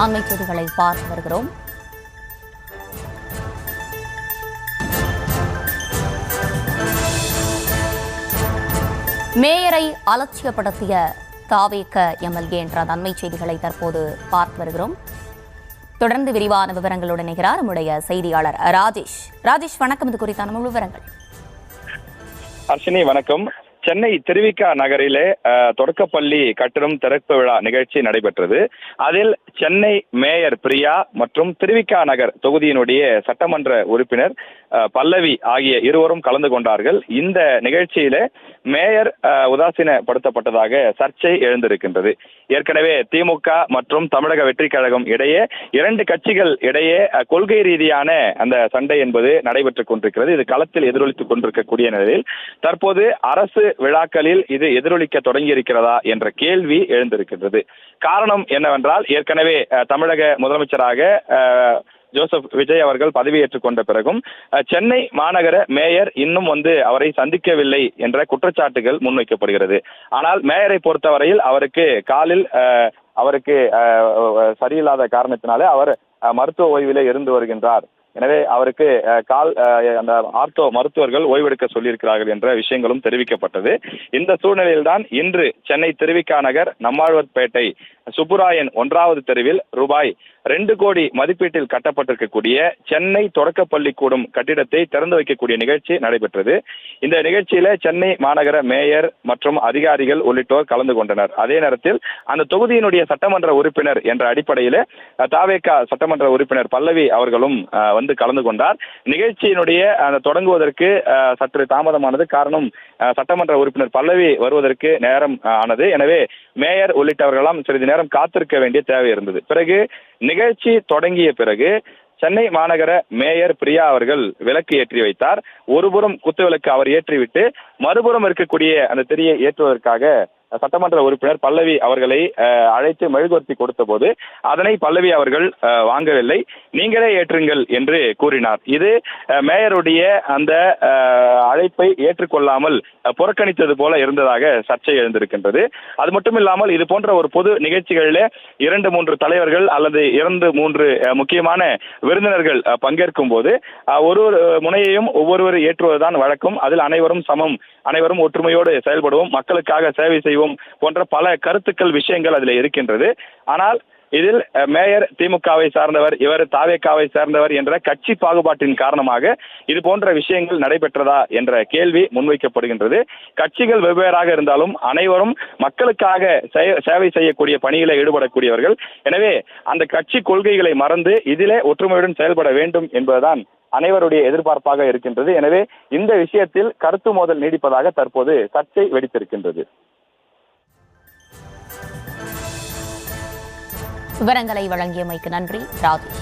அண்மை செய்திகளை பார்த்து வருகிறோம். மேயரை அலட்சியப்படுத்திய தாவேக எம்எல்ஏ என்ற அண்மை செய்திகளை தற்போது பார்த்து வருகிறோம். தொடர்ந்து விரிவான விவரங்களுடன் இணைகிறார் நம்முடைய செய்தியாளர் ராஜேஷ். வணக்கம். இது குறித்தான முழு விவரங்கள். அர்ஷினி வணக்கம். சென்னை திருவிக நகரிலே தொடக்கப்பள்ளி கட்டிடம் திறப்பு விழா நிகழ்ச்சி நடைபெற்றது. அதில் சென்னை மேயர் பிரியா மற்றும் திருவிக நகர் தொகுதியினுடைய சட்டமன்ற உறுப்பினர் பல்லவி ஆகிய இருவரும் கலந்து கொண்டார்கள். இந்த நிகழ்ச்சியில மேயர் உதாசீனப்படுத்தப்பட்டதாக சர்ச்சை எழுந்திருக்கின்றது. ஏற்கனவே திமுக மற்றும் தமிழக வெற்றி கழகம் இடையே இரண்டு கட்சிகள் இடையே கொள்கை ரீதியான அந்த சண்டை என்பது நடைபெற்றுக் கொண்டிருக்கிறது. இது களத்தில் எதிரொலித்துக் கொண்டிருக்கக்கூடிய நிலையில் தற்போது அரசு விழாக்களில் இது எதிரொலிக்க தொடங்கி இருக்கிறதா என்ற கேள்வி எழுந்திருக்கின்றது. காரணம் என்னவென்றால், ஏற்கனவே தமிழக முதலமைச்சராக ஜோசப் விஜய் அவர்கள் பதவியேற்றுக் கொண்ட பிறகும் சென்னை மாநகர மேயர் இன்னும் அவரை சந்திக்கவில்லை என்ற குற்றச்சாட்டுகள் முன்வைக்கப்படுகிறது. ஆனால் மேயரை பொறுத்தவரையில் அவருக்கு காலில் சரியில்லாத காரணத்தினாலே அவர் மருத்துவ ஓய்விலே இருந்து வருகின்றார். எனவே அவருக்கு அந்த ஆர்த்தோ மருத்துவர்கள் ஓய்வெடுக்க சொல்லியிருக்கிறார்கள் என்ற விஷயங்களும் தெரிவிக்கப்பட்டது. இந்த சூழ்நிலையில்தான் இன்று சென்னை திருவிக நகர் நம்மாழ்வார்பேட்டை சுப்புராயன் 1வது தெருவில் ரூபாய் 2 கோடி மதிப்பீட்டில் கட்டப்பட்டிருக்கக்கூடிய சென்னை தொடக்கப்பள்ளிக்கூடம் கட்டிடத்தை திறந்து வைக்கக்கூடிய நிகழ்ச்சி நடைபெற்றது. இந்த நிகழ்ச்சியில சென்னை மாநகர மேயர் மற்றும் அதிகாரிகள் உள்ளிட்டோர் கலந்து கொண்டனர். அதே நேரத்தில் அந்த தொகுதியினுடைய சட்டமன்ற உறுப்பினர் என்ற அடிப்படையில் தாவேகா சட்டமன்ற உறுப்பினர் பல்லவி அவர்களும் கலந்து கொண்டார். நிகழ்ச்சியினுடைய தொடங்குவதற்கு சற்று தாமதமானது. காரணம், சட்டமன்ற உறுப்பினர் பல்லவி வருவதற்கு நேரம் ஆனது. எனவே மேயர் உள்ளிட்டவர்களாம் சிறிது நேரம் காத்திருக்க வேண்டிய தேவை இருந்தது. பிறகு நிகழ்ச்சி தொடங்கிய பிறகு சென்னை மாநகர மேயர் பிரியா அவர்கள் விளக்கு ஏற்றி வைத்தார். ஒருபுறம் குத்துவிளக்கு அவர் ஏற்றிவிட்டு மறுபுறம் இருக்கக்கூடிய அந்த திரியை ஏற்றுவதற்காக சட்டமன்ற உறுப்பினர் பல்லவி அவர்களை அழைத்து மெழுகுவர்த்தி கொடுத்த போது அதனை பல்லவி அவர்கள் வாங்கவில்லை. நீங்களே ஏற்றுங்கள் என்று கூறினார். இது மேயருடைய அந்த அழைப்பை ஏற்றுக்கொள்ளாமல் புறக்கணித்தது போல இருந்ததாக சர்ச்சை எழுந்திருக்கின்றது. அது மட்டும் இல்லாமல் இது போன்ற ஒரு பொது நிகழ்ச்சிகளிலே 2-3 தலைவர்கள் அல்லது 2-3 முக்கியமான விருந்தினர்கள் பங்கேற்கும் போது ஒரு முனையையும் ஒவ்வொருவர் ஏற்றுவதுதான் வழக்கம். அதில் அனைவரும் சமம், அனைவரும் ஒற்றுமையோடு செயல்படுவோம், மக்களுக்காக சேவை செய்வோம் போன்ற பல கருத்துக்கள் விஷயங்கள் அதில் இருக்கின்றது. ஆனால் இதில் மேயர் திமுகவை சார்ந்தவர், இவர் தாவேகாவை சேர்ந்தவர் என்ற கட்சி பாகுபாட்டின் காரணமாக இது போன்ற விஷயங்கள் நடைபெற்றதா என்ற கேள்வி முன்வைக்கப்படுகின்றது. கட்சிகள் வெவ்வேறாக இருந்தாலும் அனைவரும் மக்களுக்காக சேவை செய்யக்கூடிய பணிகளை ஈடுபடக்கூடியவர்கள். எனவே அந்த கட்சி கொள்கைகளை மறந்து இதிலே ஒற்றுமையுடன் செயல்பட வேண்டும் என்பதுதான் அனைவருடைய எதிர்பார்ப்பாக இருக்கின்றது. எனவே இந்த விஷயத்தில் கருத்து மோதல் நீடிப்பதாக தற்போது சர்ச்சை வெடித்திருக்கின்றது. விவரங்களை வழங்கியமைக்கு நன்றி ராஜேஷ்.